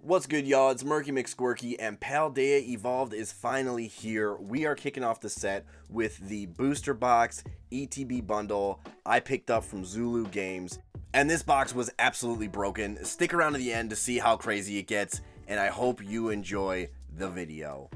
What's good, y'all? It's Murky McSquirky, and Paldea Evolved is finally here. We are kicking off the set with the booster box ETB bundle I picked up from Zulu Games, and this box was absolutely broken. Stick around to the end to see how crazy it gets, and I hope you enjoy the video.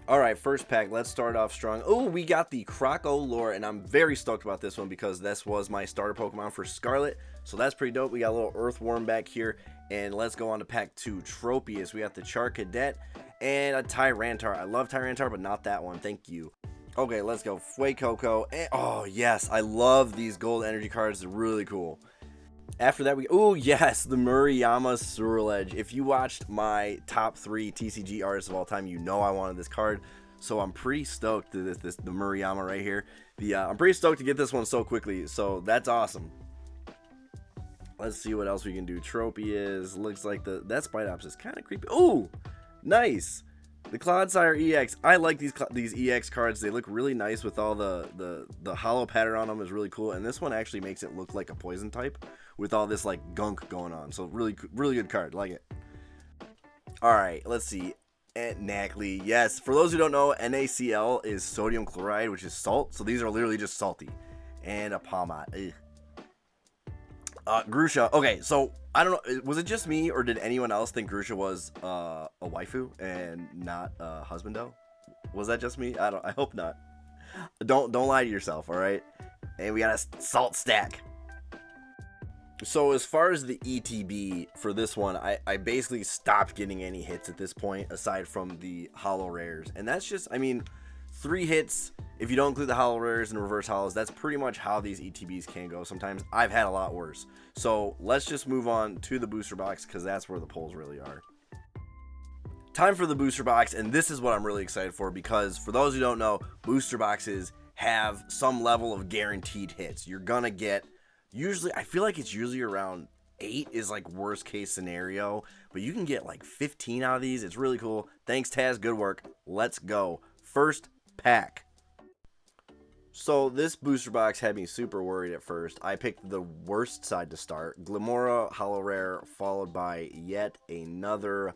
Alright, first pack, let's start off strong. Oh, we got the Croco lore, and I'm very stoked about this one because this was my starter Pokemon for Scarlet, so that's pretty dope. We got a little Earthworm back here, and let's go on to pack 2, Tropius. We got the Charcadet and a Tyranitar. I love Tyranitar, but not that one, thank you. Okay, let's go. Fuecoco, and oh yes, I love these gold energy cards, they're really cool. After that, oh yes, the Murayama Surledge. If you watched my top 3 TCG artists of all time, you know I wanted this card. So I'm pretty stoked to the Murayama right here. I'm pretty stoked to get this one so quickly. So that's awesome. Let's see what else we can do. Tropius. Looks like that Spidops is kind of creepy. Oh, nice. The Clodsire EX. I like these EX cards. They look really nice with all the hollow pattern on them is really cool. And this one actually makes it look like a poison type with all this like gunk going on. So really good card. Like it. All right, let's see. Knackley. Yes, for those who don't know, NaCl is sodium chloride, which is salt. So these are literally just salty. And a Palmot. Grusha. Okay, so I don't know. Was it just me or did anyone else think Grusha was a waifu and not a husbando? Was that just me? I hope not. Don't lie to yourself. All right. And we got a salt stack. So as far as the ETB for this one, I basically stopped getting any hits at this point aside from the hollow rares, and that's just, I mean, 3 hits if you don't include the hollow rares and reverse hollows. That's pretty much how these ETBs can go. Sometimes I've had a lot worse. So let's just move on to the booster box because that's where the polls really are. Time for the booster box, and this is what I'm really excited for because for those who don't know, booster boxes have some level of guaranteed hits. You're gonna get, usually, I feel like it's usually around 8 is like worst case scenario, but you can get like 15 out of these. It's really cool. Thanks, Taz. Good work. Let's go. First pack. So this booster box had me super worried at first. I picked the worst side to start. Glimmora Hollow Rare followed by yet another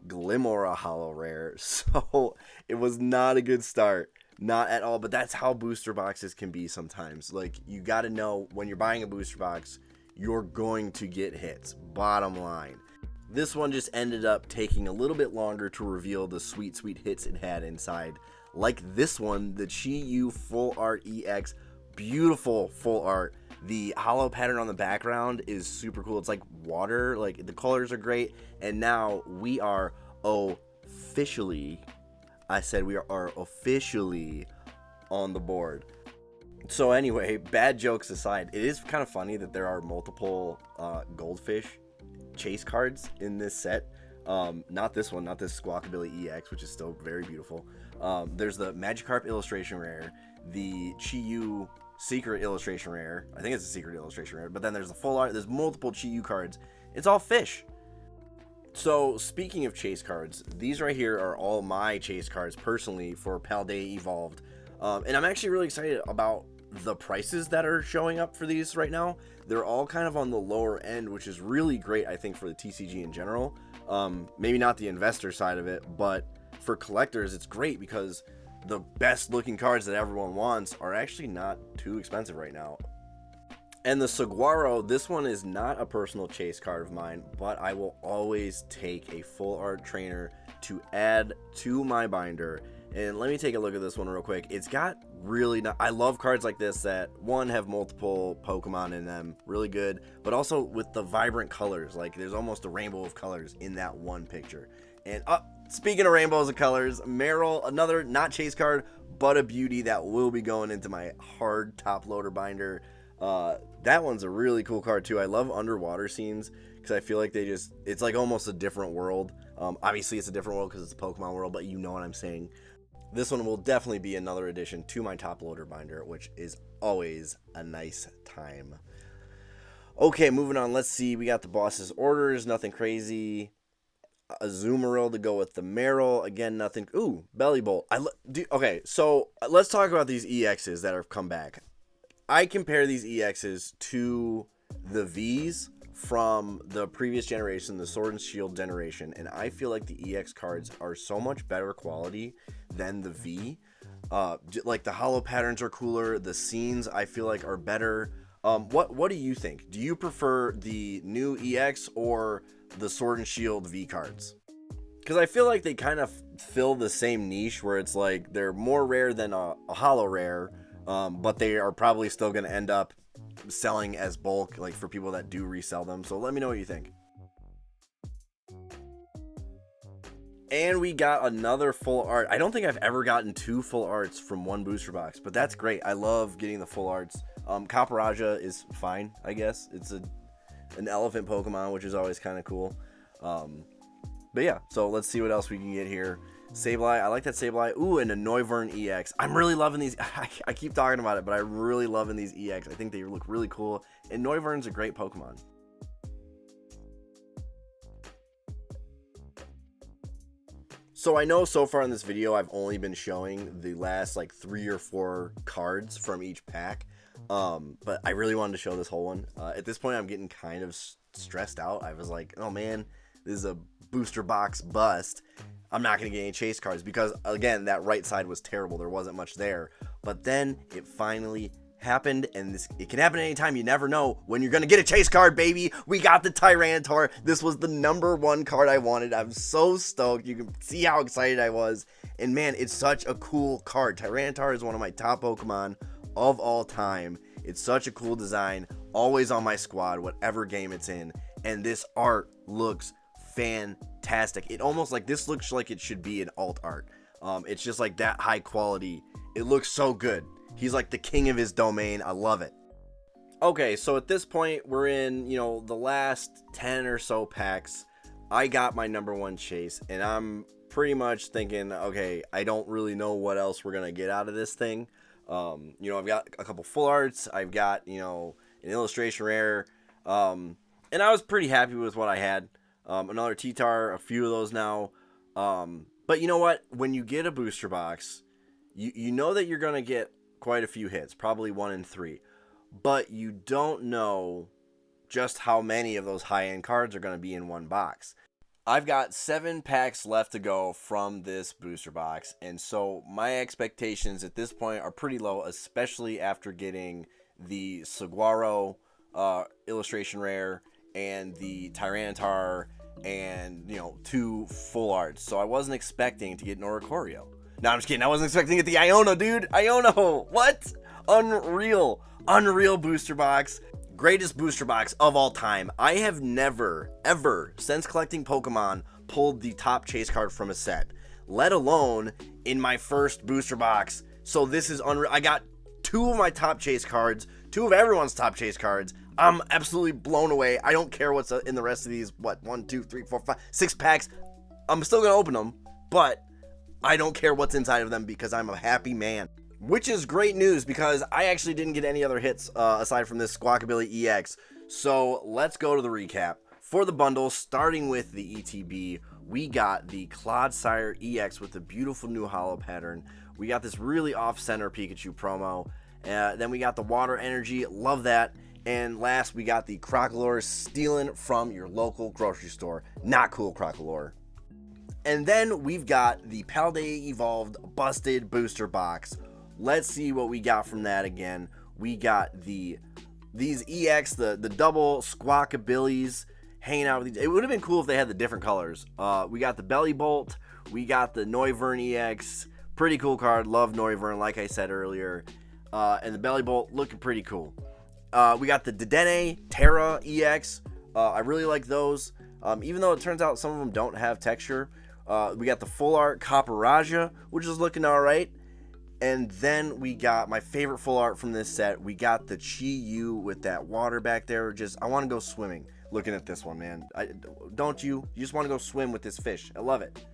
Glimmora Hollow Rare. So it was not a good start. Not at all, but that's how booster boxes can be sometimes. Like, you got to know when you're buying a booster box, you're going to get hits. Bottom line. This one just ended up taking a little bit longer to reveal the sweet hits it had inside. Like this one, the Chi-Yu Full Art EX. Beautiful full art. The hollow pattern on the background is super cool. It's like water. Like, the colors are great. And now we are officially... I said we are officially on the board. So anyway, bad jokes aside, it is kind of funny that there are multiple goldfish chase cards in this set. Not this one, not this Squawkabilly EX, which is still very beautiful. There's the Magikarp illustration rare, the Chi-Yu secret illustration rare. I think it's a secret illustration rare, but then there's the full art. There's multiple Chi-Yu cards. It's all fish. So, speaking of chase cards, these right here are all my chase cards personally for Paldea Evolved. And I'm actually really excited about the prices that are showing up for these right now. They're all kind of on the lower end, which is really great, I think, for the TCG in general. Maybe not the investor side of it, but for collectors, it's great because the best looking cards that everyone wants are actually not too expensive right now. And the Saguaro, this one is not a personal chase card of mine, but I will always take a full art trainer to add to my binder. And let me take a look at this one real quick. It's got really I love cards like this that, one, have multiple Pokemon in them, really good, but also with the vibrant colors. Like, there's almost a rainbow of colors in that one picture. And speaking of rainbows of colors, Meryl, another not chase card, but a beauty that will be going into my hard top loader binder. That one's a really cool card too. I love underwater scenes because I feel like it's like almost a different world. Obviously it's a different world because it's a Pokemon world, but you know what I'm saying. This one will definitely be another addition to my top loader binder, which is always a nice time. Okay, moving on. Let's see. We got the boss's orders. Nothing crazy. A Azumarill to go with the Meryl. Again, nothing. Ooh, Belly Bolt. Okay, so let's talk about these EXs that have come back. I compare these EXs to the Vs from the previous generation, the Sword and Shield generation, and I feel like the EX cards are so much better quality than the V. Like the hollow patterns are cooler, the scenes I feel like are better. What do you think? Do you prefer the new EX or the Sword and Shield V cards? Because I feel like they kind of fill the same niche where it's like they're more rare than a hollow rare, but they are probably still going to end up selling as bulk, like for people that do resell them. So let me know what you think. And we got another full art. I don't think I've ever gotten 2 full arts from one booster box, but that's great. I love getting the full arts. Caparaja is fine, I guess. It's an elephant Pokemon, which is always kind of cool. But yeah, so let's see what else we can get here. Sableye, I like that Sableye. Ooh, and a Noivern EX. I'm really loving these. I keep talking about it, but I'm really loving these EX. I think they look really cool. And Noivern's a great Pokemon. So I know so far in this video, I've only been showing the last like 3 or 4 cards from each pack. But I really wanted to show this whole one. At this point, I'm getting kind of stressed out. I was like, oh man, this is a booster box bust. I'm not going to get any chase cards because, again, that right side was terrible. There wasn't much there. But then it finally happened, and it can happen anytime. You never know when you're going to get a chase card, baby. We got the Tyranitar. This was the #1 card I wanted. I'm so stoked. You can see how excited I was. And, man, it's such a cool card. Tyranitar is one of my top Pokemon of all time. It's such a cool design. Always on my squad, whatever game it's in. And this art looks fantastic. It almost like this looks like it should be an alt art. It's just like that high quality. It looks so good. He's like the king of his domain. I love it. Okay, so at this point we're in, the last 10 or so packs. I got my #1 chase, and I'm pretty much thinking, okay, I don't really know what else we're gonna get out of this thing. I've got a couple full arts. I've got an illustration rare, and I was pretty happy with what I had. Another T-Tar, a few of those now. But you know what? When you get a booster box, you know that you're going to get quite a few hits, probably 1 in 3. But you don't know just how many of those high-end cards are going to be in one box. I've got 7 packs left to go from this booster box, and so my expectations at this point are pretty low, especially after getting the Saguaro illustration rare and the Tyranitar and 2 full arts. So I wasn't expecting to get an Oricorio. No, I'm just kidding. I wasn't expecting to get the Iono, dude. Iono, what? Unreal booster box. Greatest booster box of all time. I have never, ever, since collecting Pokemon, pulled the top chase card from a set, let alone in my first booster box. So this is unreal. I got 2 of my top chase cards, 2 of everyone's top chase cards. I'm absolutely blown away. I don't care what's in the rest of these, 1, 2, 3, 4, 5, 6 packs. I'm still going to open them, but I don't care what's inside of them because I'm a happy man. Which is great news because I actually didn't get any other hits aside from this Squawkabilly EX. So let's go to the recap. For the bundle, starting with the ETB, we got the Clodsire EX with the beautiful new hollow pattern. We got this really off-center Pikachu promo. Then we got the Water Energy. Love that. And last, we got the Crocalor stealing from your local grocery store. Not cool, Crocalor. And then we've got the Paldea Evolved Busted Booster Box. Let's see what we got from that again. We got these EX, the double Squawkabillies hanging out with these. It would have been cool if they had the different colors. We got the Belly Bolt. We got the Noivern EX. Pretty cool card. Love Noivern, like I said earlier. And the Belly Bolt looking pretty cool. We got the Dedenne Terra EX. I really like those. Even though it turns out some of them don't have texture. We got the full art Caparaja, which is looking alright. And then we got my favorite full art from this set. We got the Chi-Yu with that water back there. I want to go swimming looking at this one, man. Don't you? You just want to go swim with this fish. I love it.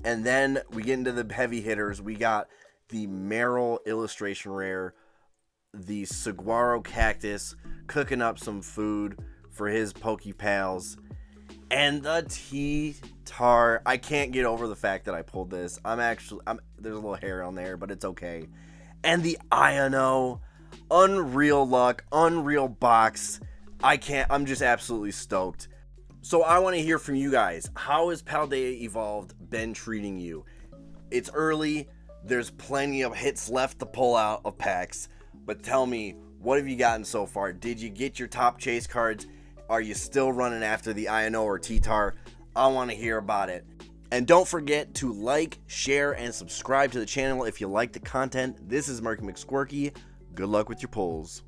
And then we get into the heavy hitters. We got the Meryl illustration rare, the Saguaro Cactus cooking up some food for his Poke Pals, and the T-Tar. I can't get over the fact that I pulled this. There's a little hair on there, but it's okay. And the Iono, unreal luck, unreal box. I'm just absolutely stoked. So I want to hear from you guys. How has Paldea Evolved been treating you? It's early. There's plenty of hits left to pull out of packs. But tell me, what have you gotten so far? Did you get your top chase cards? Are you still running after the INO or T-Tar? I want to hear about it. And don't forget to like, share, and subscribe to the channel if you like the content. This is Murky McSquirky. Good luck with your pulls.